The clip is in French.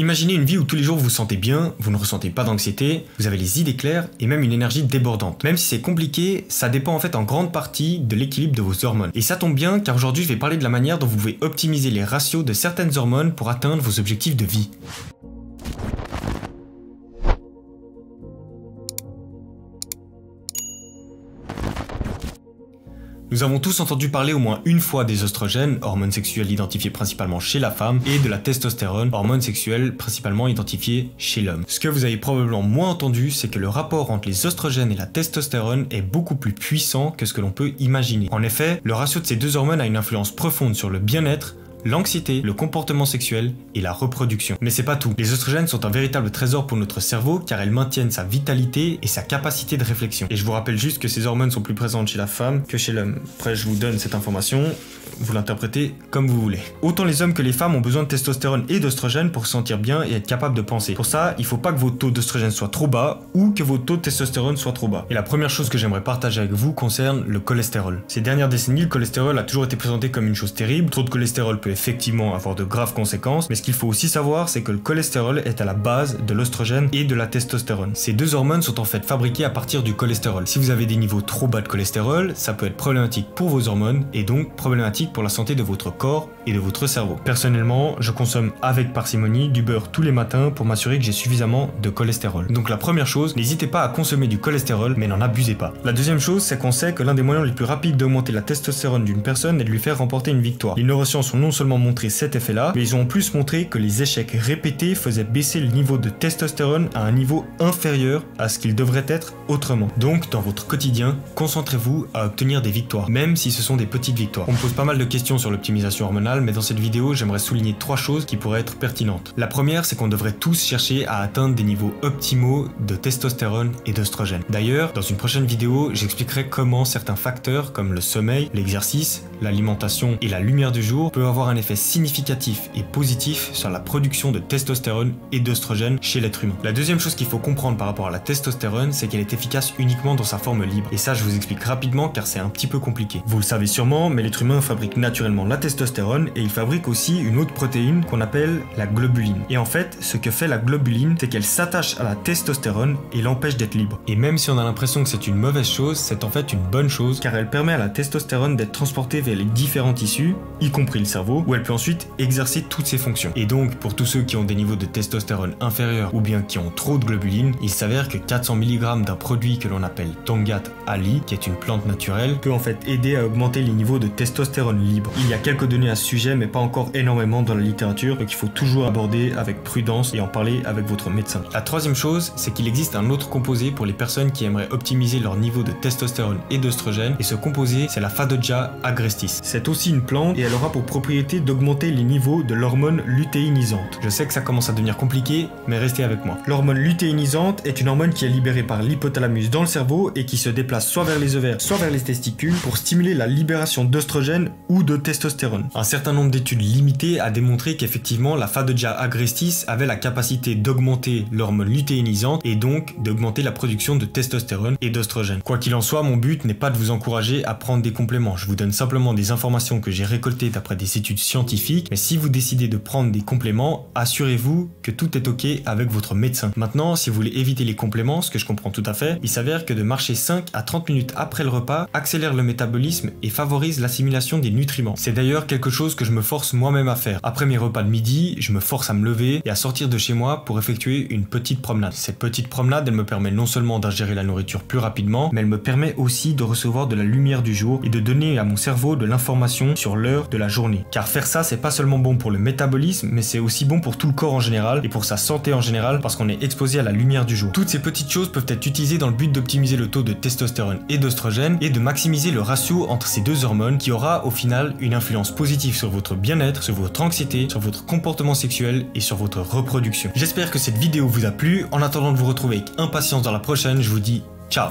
Imaginez une vie où tous les jours vous vous sentez bien, vous ne ressentez pas d'anxiété, vous avez les idées claires et même une énergie débordante. Même si c'est compliqué, ça dépend en fait en grande partie de l'équilibre de vos hormones. Et ça tombe bien car aujourd'hui je vais parler de la manière dont vous pouvez optimiser les ratios de certaines hormones pour atteindre vos objectifs de vie. Nous avons tous entendu parler au moins une fois des oestrogènes, hormones sexuelles identifiées principalement chez la femme, et de la testostérone, hormone sexuelle principalement identifiée chez l'homme. Ce que vous avez probablement moins entendu, c'est que le rapport entre les oestrogènes et la testostérone est beaucoup plus puissant que ce que l'on peut imaginer. En effet, le ratio de ces deux hormones a une influence profonde sur le bien-être, l'anxiété, le comportement sexuel et la reproduction. Mais c'est pas tout. Les oestrogènes sont un véritable trésor pour notre cerveau car elles maintiennent sa vitalité et sa capacité de réflexion. Et je vous rappelle juste que ces hormones sont plus présentes chez la femme que chez l'homme. Après, je vous donne cette information, vous l'interprétez comme vous voulez. Autant les hommes que les femmes ont besoin de testostérone et d'oestrogènes pour se sentir bien et être capable de penser. Pour ça, il faut pas que vos taux d'oestrogène soient trop bas ou que vos taux de testostérone soient trop bas. Et la première chose que j'aimerais partager avec vous concerne le cholestérol. Ces dernières décennies, le cholestérol a toujours été présenté comme une chose terrible. Trop de cholestérol peut effectivement avoir de graves conséquences, mais ce qu'il faut aussi savoir, c'est que le cholestérol est à la base de l'oestrogène et de la testostérone. Ces deux hormones sont en fait fabriquées à partir du cholestérol. Si vous avez des niveaux trop bas de cholestérol, ça peut être problématique pour vos hormones et donc problématique pour la santé de votre corps et de votre cerveau. Personnellement, je consomme avec parcimonie du beurre tous les matins pour m'assurer que j'ai suffisamment de cholestérol. Donc la première chose, n'hésitez pas à consommer du cholestérol, mais n'en abusez pas. La deuxième chose, c'est qu'on sait que l'un des moyens les plus rapides d'augmenter la testostérone d'une personne est de lui faire remporter une victoire. Les neurosciences ont non seulement montré cet effet-là, mais ils ont en plus montré que les échecs répétés faisaient baisser le niveau de testostérone à un niveau inférieur à ce qu'il devrait être autrement. Donc, dans votre quotidien, concentrez-vous à obtenir des victoires, même si ce sont des petites victoires. On me pose pas mal de questions sur l'optimisation hormonale, mais dans cette vidéo, j'aimerais souligner 3 choses qui pourraient être pertinentes. La première, c'est qu'on devrait tous chercher à atteindre des niveaux optimaux de testostérone et d'œstrogène. D'ailleurs, dans une prochaine vidéo, j'expliquerai comment certains facteurs comme le sommeil, l'exercice, l'alimentation et la lumière du jour peuvent avoir un effet significatif et positif sur la production de testostérone et d'œstrogène chez l'être humain. La deuxième chose qu'il faut comprendre par rapport à la testostérone, c'est qu'elle est efficace uniquement dans sa forme libre. Et ça, je vous explique rapidement car c'est un petit peu compliqué. Vous le savez sûrement, mais l'être humain fabrique naturellement la testostérone et il fabrique aussi une autre protéine qu'on appelle la globuline. Et en fait, ce que fait la globuline, c'est qu'elle s'attache à la testostérone et l'empêche d'être libre. Et même si on a l'impression que c'est une mauvaise chose, c'est en fait une bonne chose car elle permet à la testostérone d'être transportée vers les différents tissus, y compris le cerveau, où elle peut ensuite exercer toutes ses fonctions. Et donc, pour tous ceux qui ont des niveaux de testostérone inférieurs ou bien qui ont trop de globuline, il s'avère que 400 mg d'un produit que l'on appelle Tongat Ali, qui est une plante naturelle, peut en fait aider à augmenter les niveaux de testostérone libre. Il y a quelques données à ce sujet, mais pas encore énormément dans la littérature, donc il faut toujours aborder avec prudence et en parler avec votre médecin. La troisième chose, c'est qu'il existe un autre composé pour les personnes qui aimeraient optimiser leur niveau de testostérone et d'œstrogène, et ce composé, c'est la Fadoja agrestis. C'est aussi une plante et elle aura pour propriété d'augmenter les niveaux de l'hormone lutéinisante. Je sais que ça commence à devenir compliqué, mais restez avec moi. L'hormone lutéinisante est une hormone qui est libérée par l'hypothalamus dans le cerveau et qui se déplace soit vers les ovaires, soit vers les testicules pour stimuler la libération d'œstrogène ou de testostérone. Un certain nombre d'études limitées a démontré qu'effectivement la Fadoja agrestis avait la capacité d'augmenter l'hormone lutéinisante et donc d'augmenter la production de testostérone et d'œstrogène. Quoi qu'il en soit, mon but n'est pas de vous encourager à prendre des compléments. Je vous donne simplement des informations que j'ai récoltées d'après des études scientifiques, mais si vous décidez de prendre des compléments, assurez-vous que tout est ok avec votre médecin. Maintenant, si vous voulez éviter les compléments, ce que je comprends tout à fait, il s'avère que de marcher 5 à 30 minutes après le repas accélère le métabolisme et favorise l'assimilation des nutriments. C'est d'ailleurs quelque chose que je me force moi-même à faire. Après mes repas de midi, je me force à me lever et à sortir de chez moi pour effectuer une petite promenade. Cette petite promenade, elle me permet non seulement d'ingérer la nourriture plus rapidement, mais elle me permet aussi de recevoir de la lumière du jour et de donner à mon cerveau de l'information sur l'heure de la journée. Car faire ça, c'est pas seulement bon pour le métabolisme, mais c'est aussi bon pour tout le corps en général et pour sa santé en général parce qu'on est exposé à la lumière du jour. Toutes ces petites choses peuvent être utilisées dans le but d'optimiser le taux de testostérone et d'œstrogène et de maximiser le ratio entre ces deux hormones qui aura au final une influence positive sur votre bien-être, sur votre anxiété, sur votre comportement sexuel et sur votre reproduction. J'espère que cette vidéo vous a plu. En attendant de vous retrouver avec impatience dans la prochaine, je vous dis ciao.